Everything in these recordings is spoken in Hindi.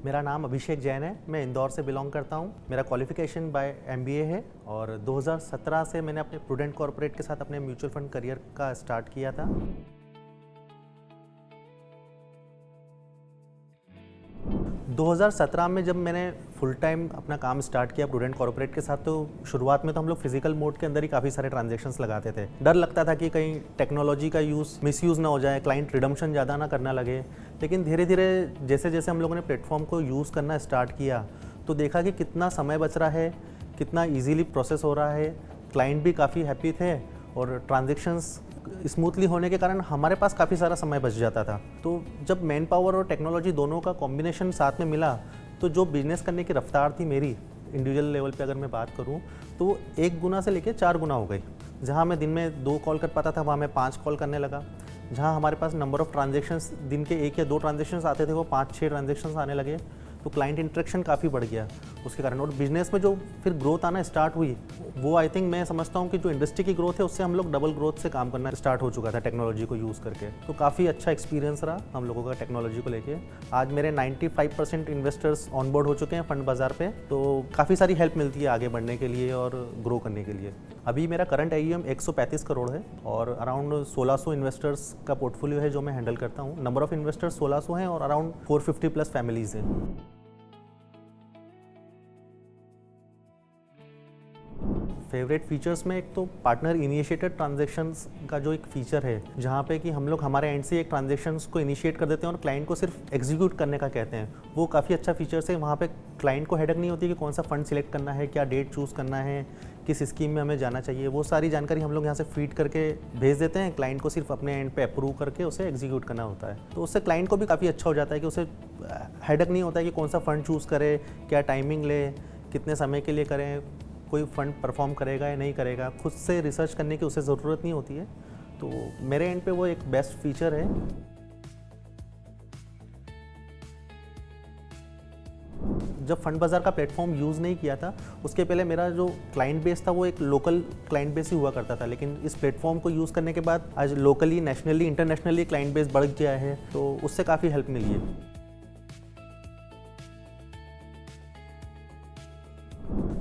मेरा नाम अभिषेक जैन है। मैं इंदौर से बिलोंग करता हूँ। मेरा क्वालिफिकेशन बाय एमबीए है और 2017 से मैंने अपने प्रूडेंट कॉर्पोरेट के साथ अपने म्यूचुअल फंड करियर का स्टार्ट किया था। 2017 में जब मैंने फुल टाइम अपना काम स्टार्ट किया प्रूडेंट कॉर्पोरेट के साथ, तो शुरुआत में तो हम लोग फिजिकल मोड के अंदर ही काफ़ी सारे ट्रांजैक्शंस लगाते थे। डर लगता था कि कहीं टेक्नोलॉजी का मिसयूज़ ना हो जाए, क्लाइंट रिडम्पशन ज़्यादा ना करना लगे। लेकिन धीरे धीरे जैसे जैसे हम लोगों ने प्लेटफॉर्म को यूज़ करना स्टार्ट किया तो देखा कि कितना समय बच रहा है, कितना ईजीली प्रोसेस हो रहा है। क्लाइंट भी काफ़ी हैप्पी थे और ट्रांजैक्शंस स्मूथली होने के कारण हमारे पास काफ़ी सारा समय बच जाता था। तो जब मैन पावर और टेक्नोलॉजी दोनों का कॉम्बिनेशन साथ में मिला तो जो बिजनेस करने की रफ्तार थी मेरी इंडिविजुअल लेवल पे अगर मैं बात करूं तो वो 1 गुना से लेकर 4 गुना हो गई। जहां मैं दिन में 2 कॉल कर पाता था वहां मैं 5 कॉल करने लगा। जहां हमारे पास नंबर ऑफ़ ट्रांजैक्शंस दिन के 1 या 2 ट्रांजैक्शंस आते थे वो 5-6 ट्रांजैक्शंस आने लगे। तो क्लाइंट इंटरेक्शन काफ़ी बढ़ गया उसके कारण। और बिजनेस में जो फिर ग्रोथ आना स्टार्ट हुई वो आई थिंक मैं समझता हूँ कि जो इंडस्ट्री की ग्रोथ है उससे हम लोग डबल ग्रोथ से काम करना स्टार्ट हो चुका था टेक्नोलॉजी को यूज़ करके। तो काफ़ी अच्छा एक्सपीरियंस रहा हम लोगों का टेक्नोलॉजी को लेके। आज मेरे 95% इन्वेस्टर्स ऑनबोर्ड हो चुके हैं फंड बाज़ार पे, तो काफ़ी सारी हेल्प मिलती है आगे बढ़ने के लिए और ग्रो करने के लिए। अभी मेरा करंट AUM 135 करोड़ है और अराउंड 1600 इन्वेस्टर्स का पोर्टफोलियो है जो मैं हैंडल करता हूँ। नंबर ऑफ़ इन्वेस्टर्स 1600 हैं और अराउंड 450 प्लस फैमिलीज़ हैं। फेवरेट फीचर्स में एक तो पार्टनर इनिशिएटेड ट्रांजैक्शंस का जो एक फीचर है, जहाँ पे कि हम लोग हमारे एंड से एक ट्रांजैक्शंस को इनिशिएट कर देते हैं और क्लाइंट को सिर्फ एग्जीक्यूट करने का कहते हैं, वो काफ़ी अच्छा फीचर्स है। वहाँ पे क्लाइंट को हेडेक नहीं होती कि कौन सा फंड सिलेक्ट करना है, क्या डेट चूज़ करना है, किस स्कीम में हमें जाना चाहिए। वो सारी जानकारी हम लोग यहाँ से फीड करके भेज देते हैं। क्लाइंट को सिर्फ अपने एंड पे अप्रूव करके उसे एग्जीक्यूट करना होता है। तो उससे क्लाइंट को भी काफ़ी अच्छा हो जाता है कि उसे हेडेक नहीं होता है कि कौन सा फ़ंड चूज़ करे, क्या टाइमिंग ले, कितने समय के लिए करें, कोई फंड परफॉर्म करेगा या नहीं करेगा। खुद से रिसर्च करने की उसे ज़रूरत नहीं होती है। तो मेरे एंड पे वो एक बेस्ट फीचर है। जब फंड बाज़ार का प्लेटफॉर्म यूज़ नहीं किया था उसके पहले मेरा जो क्लाइंट बेस था वो एक लोकल क्लाइंट बेस ही हुआ करता था। लेकिन इस प्लेटफॉर्म को यूज़ करने के बाद आज locally, nationally, internationally client base बढ़ गया है, तो उससे काफ़ी हेल्प मिली है।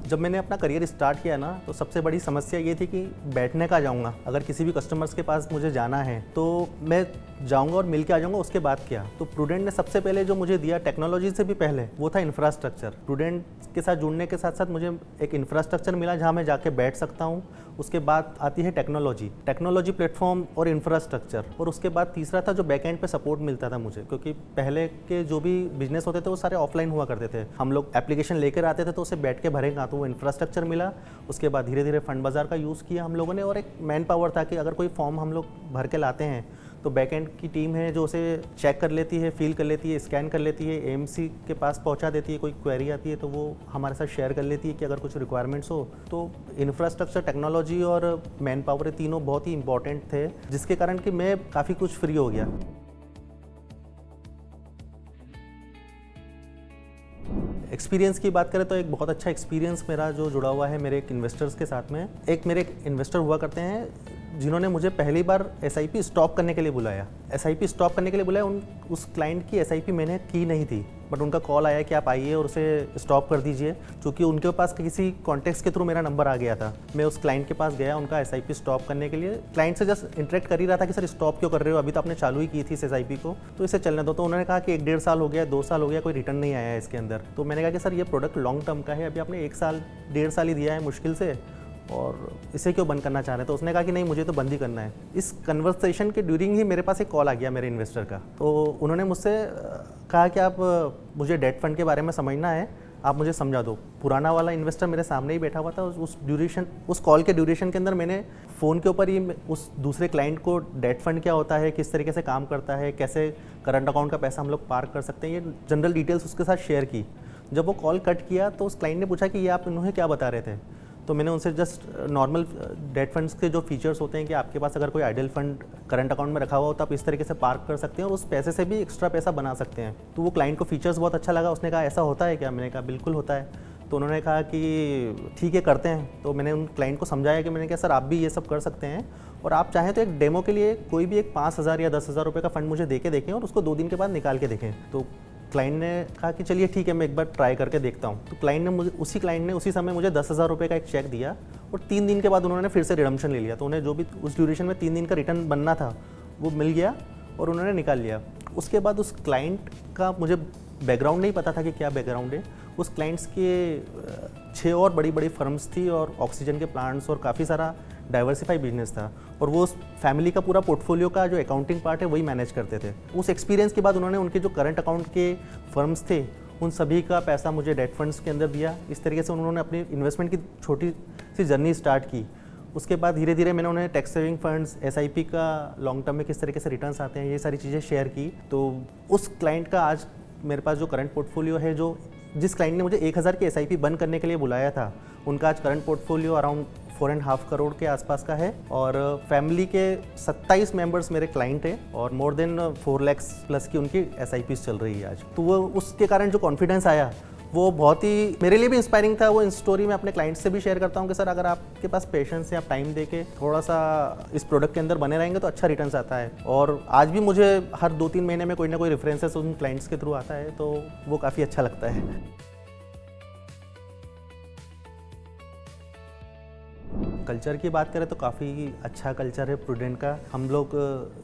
जब मैंने अपना करियर स्टार्ट किया ना तो सबसे बड़ी समस्या ये थी कि बैठने का जाऊँगा, अगर किसी भी कस्टमर्स के पास मुझे जाना है तो मैं जाऊँगा और मिल के आ जाऊँगा, उसके बाद क्या। तो प्रूडेंट ने सबसे पहले जो मुझे दिया टेक्नोलॉजी से भी पहले वो था इंफ्रास्ट्रक्चर। प्रूडेंट के साथ जुड़ने के साथ साथ मुझे एक इंफ्रास्ट्रक्चर मिला जहाँ मैं जाके बैठ सकता हूँ। उसके बाद आती है टेक्नोलॉजी प्लेटफॉर्म और इंफ्रास्ट्रक्चर। और उसके बाद तीसरा था जो बैकएंड पे सपोर्ट मिलता था मुझे, क्योंकि पहले के जो भी बिजनेस होते थे वो सारे ऑफलाइन हुआ करते थे। हम लोग एप्लीकेशन लेकर आते थे तो उसे बैठ के भरेंगे, तो वो इंफ्रास्ट्रक्चर मिला। उसके बाद धीरे धीरे फंड बाज़ार का यूज़ किया हम लोगों ने और एक मैन पावर था कि अगर कोई फॉर्म हम लोग भर के लाते हैं तो बैकएंड की टीम है जो उसे चेक कर लेती है, फील कर लेती है, स्कैन कर लेती है, AMC के पास पहुंचा देती है। कोई क्वेरी आती है तो वो हमारे साथ शेयर कर लेती है कि अगर कुछ रिक्वायरमेंट्स हो। तो इंफ्रास्ट्रक्चर, टेक्नोलॉजी और मैन पावर, ये तीनों बहुत ही इंपॉर्टेंट थे, जिसके कारण कि मैं काफ़ी कुछ फ्री हो गया। एक्सपीरियंस की बात करें तो एक बहुत अच्छा एक्सपीरियंस मेरा जो जुड़ा हुआ है मेरे एक इन्वेस्टर्स के साथ में। एक मेरे इन्वेस्टर हुआ करते हैं जिन्होंने मुझे पहली बार SIP स्टॉप करने के लिए बुलाया। SIP स्टॉप करने के लिए बुलाया। उस क्लाइंट की SIP मैंने की नहीं थी, बट उनका कॉल आया कि आप आइए और उसे स्टॉप कर दीजिए। चूँकि उनके पास किसी कॉन्टेक्ट्स के थ्रू मेरा नंबर आ गया था, मैं उस क्लाइंट के पास गया उनका SIP स्टॉप करने के लिए। क्लाइंट से जस्ट इंटरेक्ट कर ही रहा था कि सर स्टॉप क्यों कर रहे हो, अभी तो आपने चालू ही की थी इस SIP को, तो इसे चलने दो। तो उन्होंने कहा कि 1-1.5 साल हो गया, 2 साल हो गया, कोई रिटर्न नहीं आया है इसके अंदर। तो मैंने कहा कि सर ये प्रोडक्ट लॉन्ग टर्म का है, अभी आपने 1 साल 1.5 साल ही दिया है मुश्किल से, और इसे क्यों बंद करना चाह रहे हैं। तो उसने कहा कि नहीं, मुझे तो बंद ही करना है। इस कन्वर्सेशन के ड्यूरिंग ही मेरे पास एक कॉल आ गया मेरे इन्वेस्टर का। तो उन्होंने मुझसे कहा कि आप मुझे डेट फंड के बारे में समझना है, आप मुझे समझा दो। पुराना वाला इन्वेस्टर मेरे सामने ही बैठा हुआ था। उस कॉल के ड्यूरेशन के अंदर मैंने फ़ोन के ऊपर ही उस दूसरे क्लाइंट को डेट फंड क्या होता है, किस तरीके से काम करता है, कैसे करंट अकाउंट का पैसा हम लोग पार्क कर सकते हैं, ये जनरल डिटेल्स उसके साथ शेयर की। जब वो कॉल कट किया तो उस क्लाइंट ने पूछा कि ये आप इन्होंने क्या बता रहे थे। तो मैंने उनसे जस्ट नॉर्मल डेट फंड्स के जो फीचर्स होते हैं कि आपके पास अगर कोई आइडल फंड करंट अकाउंट में रखा हुआ हो तो आप इस तरीके से पार्क कर सकते हैं और उस पैसे से भी एक्स्ट्रा पैसा बना सकते हैं। तो वो क्लाइंट को फीचर्स बहुत अच्छा लगा। उसने कहा ऐसा होता है क्या? मैंने कहा बिल्कुल होता है। तो उन्होंने कहा कि ठीक है करते हैं। तो मैंने उन क्लाइंट को समझाया कि मैंने कहा सर आप भी ये सब कर सकते हैं और आप चाहें तो एक डेमो के लिए कोई भी एक 5,000 या 10,000 रुपये का फंड मुझे दे के देखें और उसको 2 दिन के बाद निकाल के देखें। तो क्लाइंट ने कहा कि चलिए ठीक है, मैं एक बार ट्राई करके देखता हूँ। तो क्लाइंट ने उसी समय मुझे 10,000 रुपये का एक चेक दिया और 3 दिन के बाद उन्होंने फिर से रिडम्पशन ले लिया। तो उन्हें जो भी उस ड्यूरेशन में 3 दिन का रिटर्न बनना था वो मिल गया और उन्होंने निकाल लिया। उसके बाद उस क्लाइंट का मुझे बैकग्राउंड नहीं पता था कि क्या बैकग्राउंड है। उस क्लाइंट्स के 6 और बड़ी बड़ी फर्म्स थी और ऑक्सीजन के प्लांट्स और काफ़ी सारा डाइवर्सिफाई बिजनेस था, और वो उस फैमिली का पूरा पोर्टफोलियो का जो अकाउंटिंग पार्ट है वही मैनेज करते थे। उस एक्सपीरियंस के बाद उन्होंने उनके जो करंट अकाउंट के फर्म्स थे उन सभी का पैसा मुझे डेट फंड्स के अंदर दिया। इस तरीके से उन्होंने अपनी इन्वेस्टमेंट की छोटी सी जर्नी स्टार्ट की। उसके बाद धीरे धीरे मैंने उन्हें टैक्स सेविंग फंड्स, एसआईपी का लॉन्ग टर्म में किस तरीके से रिटर्न्स आते हैं, ये सारी चीज़ें शेयर की। तो उस क्लाइंट का आज मेरे पास जो करंट पोर्टफोलियो है, जिस क्लाइंट ने मुझे 1,000 की एसआईपी बंद करने के लिए बुलाया था, उनका आज करंट पोर्टफोलियो अराउंड 4.5 करोड़ के आसपास का है। और फैमिली के 27 मेंबर्स मेरे क्लाइंट हैं और मोर देन 4 लाख प्लस की उनकी एसआईपीज चल रही है आज। तो वो उसके कारण जो कॉन्फिडेंस आया वो बहुत ही मेरे लिए भी इंस्पायरिंग था। वो स्टोरी मैं अपने क्लाइंट्स से भी शेयर करता हूँ कि सर, अगर आपके पास पेशेंस है, आप टाइम दे के थोड़ा सा इस प्रोडक्ट के अंदर बने रहेंगे तो अच्छा रिटर्न्स आता है। और आज भी मुझे हर 2-3 महीने में कोई ना कोई रेफरेंसेस उन क्लाइंट्स के थ्रू आता है, तो वो काफ़ी अच्छा लगता है। कल्चर की बात करें तो काफ़ी अच्छा कल्चर है प्रूडेंट का। हम लोग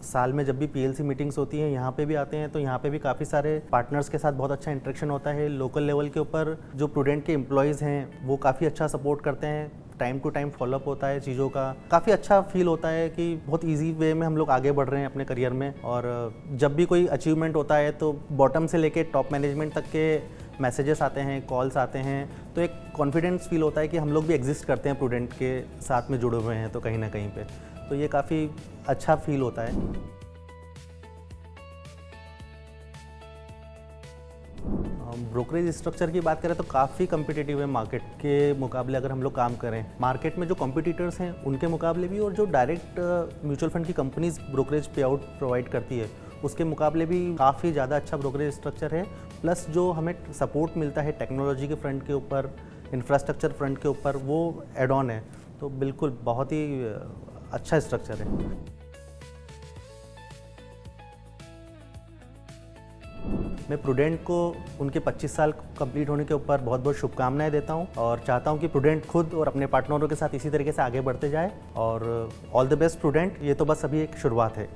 साल में जब भी पीएलसी मीटिंग्स होती हैं यहाँ पे भी आते हैं, तो यहाँ पे भी काफ़ी सारे पार्टनर्स के साथ बहुत अच्छा इंटरेक्शन होता है। लोकल लेवल के ऊपर जो प्रूडेंट के एम्प्लॉयज़ हैं वो काफ़ी अच्छा सपोर्ट करते हैं, टाइम टू टाइम फॉलोअप होता है चीज़ों का। काफ़ी अच्छा फील होता है कि बहुत इजी वे में हम लोग आगे बढ़ रहे हैं अपने करियर में। और जब भी कोई अचीवमेंट होता है तो बॉटम से लेके टॉप मैनेजमेंट तक के मैसेजेस आते हैं, कॉल्स आते हैं, तो एक कॉन्फिडेंस फील होता है कि हम लोग भी एग्जिस्ट करते हैं प्रूडेंट के साथ में जुड़े हुए हैं तो कहीं ना कहीं पे, तो ये काफ़ी अच्छा फील होता है। ब्रोकरेज स्ट्रक्चर की बात करें तो काफ़ी कम्पिटिटिव है मार्केट के मुकाबले। अगर हम लोग काम करें मार्केट में जो कॉम्पिटिटर्स हैं उनके मुकाबले भी, और जो डायरेक्ट म्यूचुअल फंड की companies brokerage pay out provide करती है उसके मुकाबले भी काफ़ी ज़्यादा अच्छा ब्रोकरेज स्ट्रक्चर है। प्लस जो हमें सपोर्ट मिलता है टेक्नोलॉजी के फ्रंट के ऊपर, इंफ्रास्ट्रक्चर फ्रंट के ऊपर, वो एड ऑन है। तो बिल्कुल बहुत ही अच्छा स्ट्रक्चर है। मैं प्रूडेंट को उनके 25 साल कंप्लीट होने के ऊपर बहुत बहुत शुभकामनाएं देता हूं और चाहता हूं कि प्रूडेंट खुद और अपने पार्टनरों के साथ इसी तरीके से आगे बढ़ते जाए। और ऑल द बेस्ट प्रूडेंट, ये तो बस अभी एक शुरुआत है।